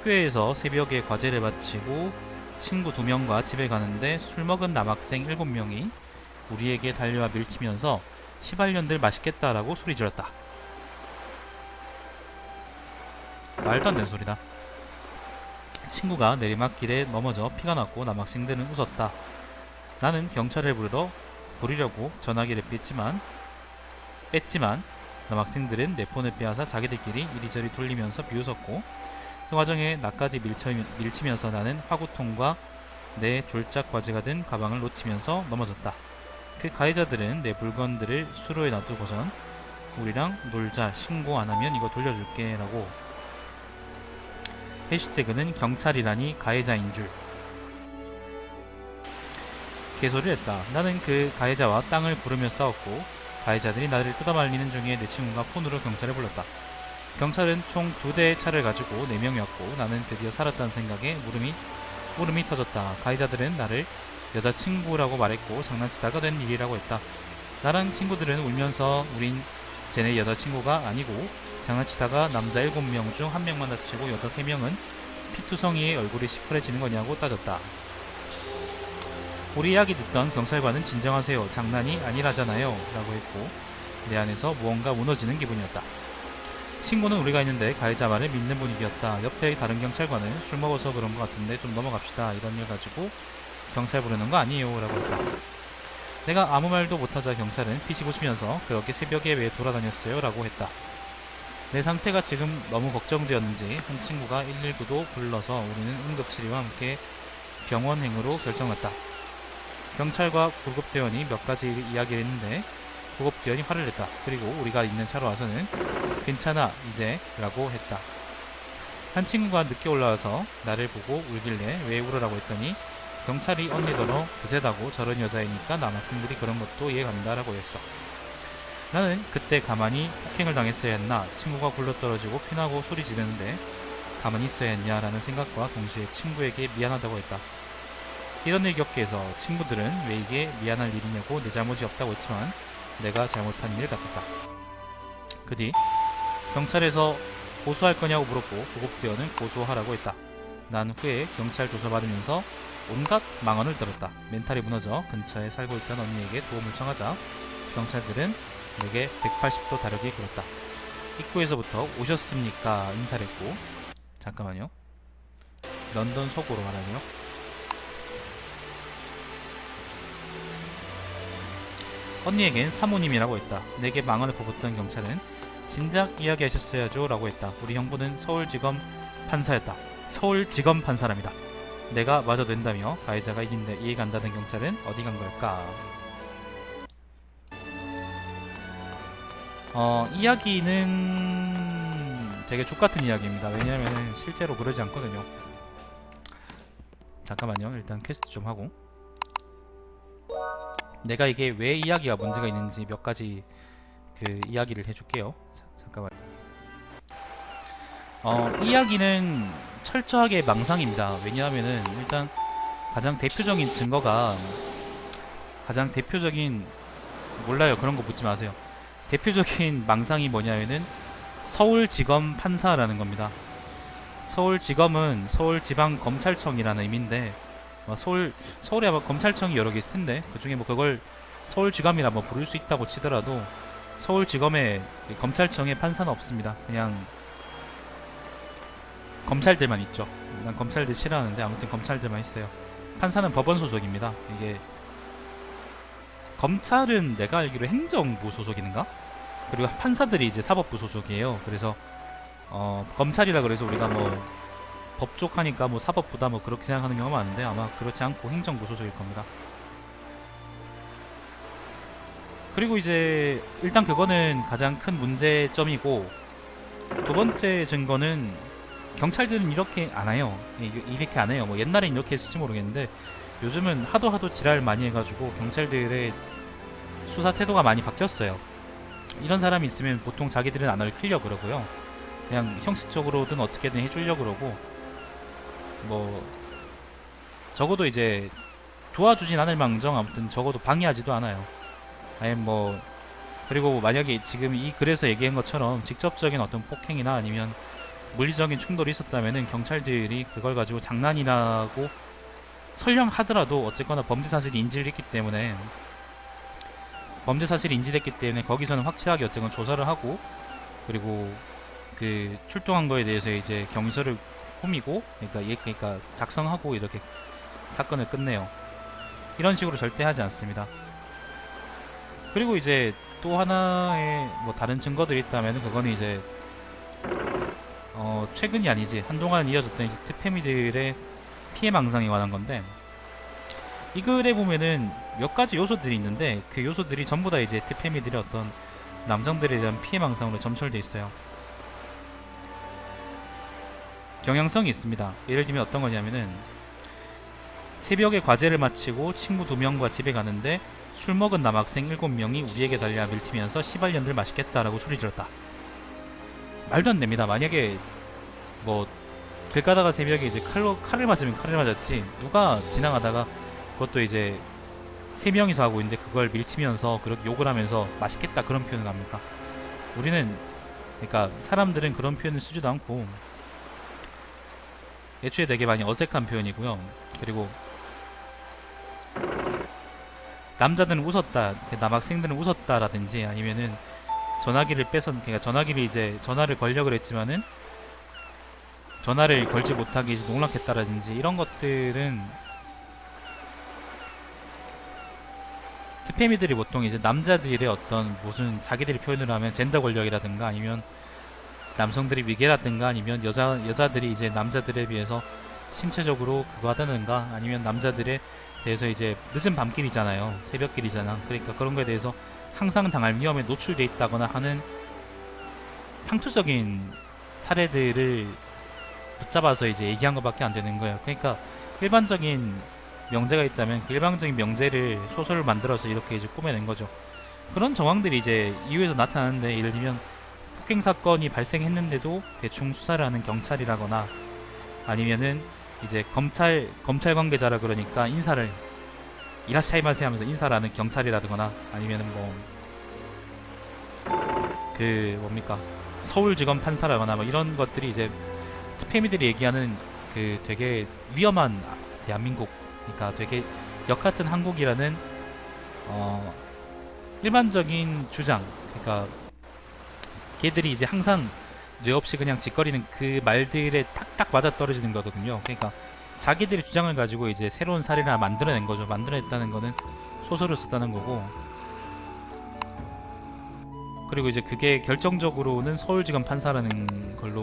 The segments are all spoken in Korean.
학교에서 새벽에 과제를 마치고 친구 2명과 집에 가는데 술 먹은 남학생 7명이 우리에게 달려와 밀치면서 시발년들 맛있겠다라고 소리 질렀다. 말도 안 되는 소리다. 친구가 내리막길에 넘어져 피가 났고 남학생들은 웃었다. 나는 경찰을 부르려고 전화기를 뺐지만 남학생들은 내 폰을 빼앗아 자기들끼리 이리저리 돌리면서 비웃었고 그 과정에 나까지 밀치면서 나는 화구통과 내 졸작 과제가 든 가방을 놓치면서 넘어졌다. 그 가해자들은 내 물건들을 수로에 놔두고선 우리랑 놀자, 신고 안하면 이거 돌려줄게 라고. 해시태그는 경찰이라니 가해자인 줄 개소리를 했다. 나는 그 가해자와 땅을 부르며 싸웠고 가해자들이 나를 뜯어말리는 중에 내 친구가 폰으로 경찰을 불렀다. 경찰은 총 2대의 차를 가지고 4명이었고 나는 드디어 살았다는 생각에 울음이 터졌다. 가해자들은 나를 여자친구라고 말했고 장난치다가 된 일이라고 했다. 나랑 친구들은 울면서 우린 쟤네 여자친구가 아니고 장난치다가 남자 7명 중 1명만 다치고 여자 3명은 피투성이의 얼굴이 시퍼래지는 거냐고 따졌다. 우리 이야기 듣던 경찰관은 진정하세요. 장난이 아니라잖아요. 라고 했고 내 안에서 무언가 무너지는 기분이었다. 친구는 우리가 있는데 가해자 말을 믿는 분위기였다. 옆에 다른 경찰관은 술 먹어서 그런 것 같은데 좀 넘어갑시다. 이런 일 가지고 경찰 부르는 거 아니에요. 라고 했다. 내가 아무 말도 못하자 경찰은 피식 웃으면서 그렇게 새벽에 왜 돌아다녔어요? 라고 했다. 내 상태가 지금 너무 걱정되었는지 한 친구가 119도 불러서 우리는 응급치료와 함께 병원행으로 결정났다. 경찰과 구급대원이 몇 가지 이야기를 했는데 구급대원이 화를 냈다. 그리고 우리가 있는 차로 와서는 괜찮아 이제 라고 했다. 한 친구가 늦게 올라와서 나를 보고 울길래 왜 울으라고 했더니 경찰이 언니더러 드세다고 저런 여자이니까 남학생들이 그런 것도 이해간다 라고 했어. 나는 그때 가만히 폭행을 당했어야 했나, 친구가 굴러떨어지고 피나고 소리 지르는데 가만히 있어야 했냐라는 생각과 동시에 친구에게 미안하다고 했다. 이런 일 겪게 해서 친구들은 왜 이게 미안할 일이냐고 내 잘못이 없다고 했지만 내가 잘못한 일 같았다. 그 뒤 경찰에서 고소할 거냐고 물었고 구급대원은 고소하라고 했다. 난 후에 경찰 조사 받으면서 온갖 망언을 들었다. 멘탈이 무너져 근처에 살고 있던 언니에게 도움을 청하자 경찰들은 내게 180도 다르게 굴었다. 입구에서부터 오셨습니까? 인사를 했고 잠깐만요. 런던 속으로 말하네요. 언니에겐 사모님이라고 했다. 내게 망언을 퍼붓던 경찰은 진작 이야기하셨어야죠 라고 했다. 우리 형부는 서울지검 판사였다. 서울지검 판사랍니다. 내가 맞아 된다며 가해자가 이긴데 이해가 안 가는 경찰은 어디 간 걸까? 이야기는 되게 족같은 이야기입니다. 왜냐하면 실제로 그러지 않거든요. 잠깐만요. 일단 퀘스트 좀 하고 내가 이게 왜 이야기가 문제가 있는지 몇 가지 그 이야기를 해줄게요. 잠깐만. 이야기는 철저하게 망상입니다. 왜냐하면은 일단 가장 대표적인 몰라요. 그런 거 묻지 마세요. 대표적인 망상이 뭐냐면은 서울지검 판사라는 겁니다. 서울지검은 서울지방검찰청이라는 의미인데 서울에 아마 검찰청이 여러 개 있을 텐데 그 중에 뭐 그걸 서울지검이라 뭐 부를 수 있다고 치더라도 서울지검에 검찰청에 판사는 없습니다. 그냥 검찰들만 있죠. 난 검찰들 싫어하는데 아무튼 검찰들만 있어요. 판사는 법원 소속입니다. 이게 검찰은 내가 알기로 행정부 소속인가? 그리고 판사들이 이제 사법부 소속이에요. 그래서 검찰이라 그래서 우리가 뭐 법쪽 하니까 뭐 사법부다 뭐 그렇게 생각하는 경우가 많은데 아마 그렇지 않고 행정부 소속일 겁니다. 그리고 이제 일단 그거는 가장 큰 문제점이고 두 번째 증거는 경찰들은 이렇게 안 해요. 이렇게 안 해요. 뭐 옛날엔 이렇게 했을지 모르겠는데 요즘은 하도 지랄 많이 해가지고 경찰들의 수사 태도가 많이 바뀌었어요. 이런 사람이 있으면 보통 자기들은 안 얽히려고 그러고요. 그냥 형식적으로든 어떻게든 해주려고 그러고 뭐 적어도 이제 도와주진 않을 망정 아무튼 적어도 방해하지도 않아요. 아니 뭐 그리고 만약에 지금 이 글에서 얘기한 것처럼 직접적인 어떤 폭행이나 아니면 물리적인 충돌이 있었다면은 경찰들이 그걸 가지고 장난이라고 설령 하더라도 어쨌거나 범죄 사실이 인지됐기 때문에 거기서는 확실하게 어쨌건 조사를 하고, 그리고 그 출동한 거에 대해서 이제 경위서를 꾸미고, 그러니까 작성하고 이렇게 사건을 끝내요. 이런 식으로 절대 하지 않습니다. 그리고 이제 또 하나의 뭐 다른 증거들이 있다면 그거는 이제 최근이 아니지 한동안 이어졌던 이제 특패미들의 피해 망상에 관한 건데, 이 글에 보면은 몇 가지 요소들이 있는데 그 요소들이 전부 다 이제 특패미들의 어떤 남성들에 대한 피해 망상으로 점철돼 있어요. 경향성이 있습니다. 예를 들면 어떤 거냐면은 새벽에 과제를 마치고 친구 2명과 집에 가는데 술 먹은 남학생 7명이 우리에게 달려 밀치면서 시발년들 맛있겠다라고 소리 질렀다. 말도 안 됩니다. 만약에 뭐 길 가다가 새벽에 이제 칼을 맞으면 칼을 맞았지, 누가 지나가다가 그것도 이제 3명이서 하고 있는데 그걸 밀치면서 그렇게 욕을 하면서 맛있겠다 그런 표현을 합니까? 그러니까 사람들은 그런 표현을 쓰지도 않고 애초에 되게 많이 어색한 표현이고요. 그리고 남자들은 웃었다, 남학생들은 웃었다라든지, 아니면은 전화기를 그러니까 전화기를 이제 전화를 걸려고 했지만은 전화를 걸지 못하게 이제 농락했다라든지, 이런 것들은 특패미들이 보통 이제 남자들의 어떤 무슨 자기들이 표현을 하면 젠더 권력이라든가, 아니면 남성들이 위계라든가, 아니면 여자들이 이제 남자들에 비해서 신체적으로 그거 하다든가, 아니면 남자들에 대해서 이제 늦은 밤길이잖아요, 새벽길이잖아. 그러니까 그런 거에 대해서 항상 당할 위험에 노출돼 있다거나 하는 상투적인 사례들을 붙잡아서 이제 얘기한 것밖에 안 되는 거예요. 그러니까 일반적인 명제가 있다면 그 일반적인 명제를 소설을 만들어서 이렇게 이제 꾸며낸 거죠. 그런 정황들이 이제 이후에도 나타나는데, 예를 들면 폭행 사건이 발생했는데도 대충 수사를 하는 경찰이라거나, 아니면은 이제 검찰 관계자라 그러니까 인사를 이라샤이마세 하면서 인사를 하는 경찰이라거나, 아니면은 뭐 그 뭡니까 서울지검 판사라거나 뭐 이런 것들이 이제 특패미들이 얘기하는 그 되게 위험한 대한민국, 그러니까 되게 역같은 한국이라는 일반적인 주장, 그러니까 걔들이 이제 항상 뇌 없이 그냥 짓거리는 그 말들에 딱딱 맞아 떨어지는 거거든요. 그러니까 자기들의 주장을 가지고 이제 새로운 사례를 만들어낸 거죠. 만들어냈다는 거는 소설을 썼다는 거고, 그리고 이제 그게 결정적으로는 서울지검 판사라는 걸로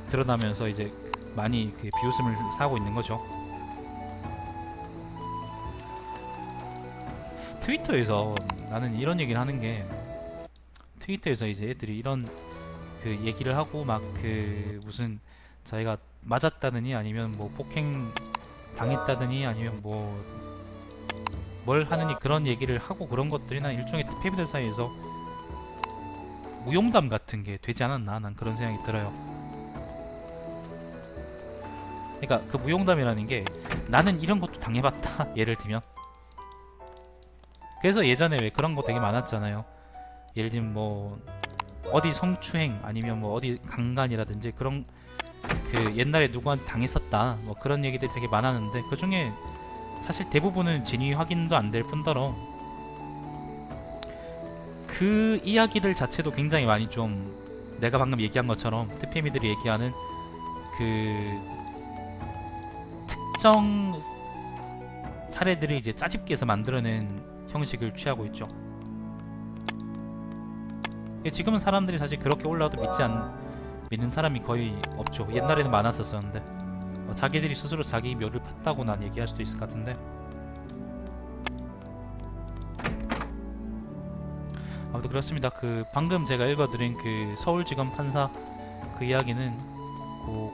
드러나면서 이제 많이 그 비웃음을 사고 있는 거죠. 트위터에서 나는 이런 얘기를 하는 게, 트위터에서 이제 애들이 이런 그 얘기를 하고 막 그 무슨 자기가 맞았다느니, 아니면 뭐 폭행 당했다느니, 아니면 뭐 뭘 하느니 그런 얘기를 하고, 그런 것들이나 일종의 패미들 사이에서 무용담 같은 게 되지 않았나, 난 그런 생각이 들어요. 그러니까 그 무용담이라는 게 나는 이런 것도 당해봤다 예를 들면, 그래서 예전에 왜 그런 거 되게 많았잖아요. 예를 들면 뭐 어디 성추행, 아니면 뭐 어디 강간이라든지 그런 그 옛날에 누구한테 당했었다 뭐 그런 얘기들이 되게 많았는데, 그 중에 사실 대부분은 진위 확인도 안 될 뿐더러 그 이야기들 자체도 굉장히 많이 좀 내가 방금 얘기한 것처럼 특패미들이 얘기하는 그 특정 사례들을 이제 짜집기 해서 만들어낸 형식을 취하고 있죠. 지금은 사람들이 사실 그렇게 올라와도 믿는 사람이 거의 없죠. 옛날에는 많았었는데 자기들이 스스로 자기 묘를 팠다고 난 얘기할 수도 있을 것 같은데, 아무튼 그렇습니다. 그 방금 제가 읽어드린 그 서울지검 판사 그 이야기는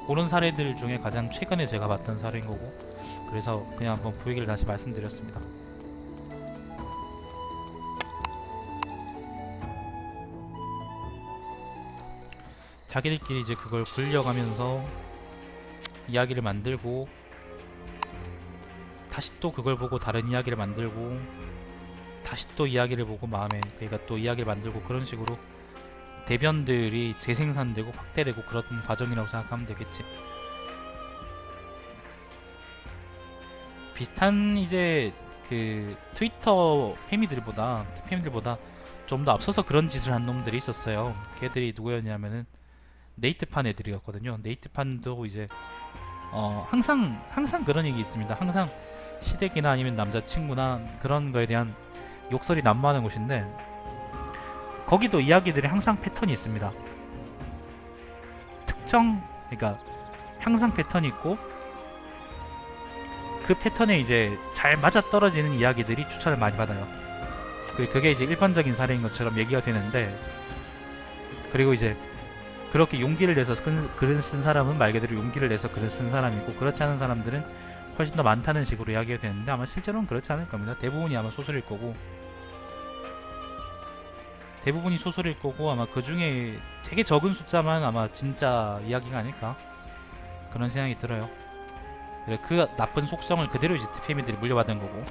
그런 사례들 중에 가장 최근에 제가 봤던 사례인 거고, 그래서 그냥 한번 그 얘기를 다시 말씀드렸습니다. 자기들끼리 이제 그걸 굴려가면서 이야기를 만들고, 다시 또 그걸 보고 다른 이야기를 만들고, 다시 또 이야기를 보고 마음에 그러니까 또 이야기를 만들고, 그런 식으로 대변들이 재생산되고 확대되고 그런 과정이라고 생각하면 되겠지. 비슷한 이제 그 트위터 페미들보다 좀 더 앞서서 그런 짓을 한 놈들이 있었어요. 걔들이 누구였냐면은 네이트판 애들이었거든요. 네이트판도 이제 항상 그런 얘기 있습니다. 항상 시댁이나 아니면 남자친구나 그런 거에 대한 욕설이 난무하는 곳인데, 거기도 이야기들이 항상 패턴이 있습니다. 그러니까 항상 패턴이 있고, 그 패턴에 이제 잘 맞아떨어지는 이야기들이 추천을 많이 받아요. 그게 이제 일반적인 사례인 것처럼 얘기가 되는데, 그리고 이제 그렇게 용기를 내서 글을 쓴 사람은 말 그대로 용기를 내서 글을 쓴 사람이고, 그렇지 않은 사람들은 훨씬 더 많다는 식으로 이야기가 되는데, 아마 실제로는 그렇지 않을 겁니다. 대부분이 아마 소설일 거고, 아마 그 중에 되게 적은 숫자만 아마 진짜 이야기가 아닐까, 그런 생각이 들어요. 그 나쁜 속성을 그대로 이제 페미들이 물려받은 거고,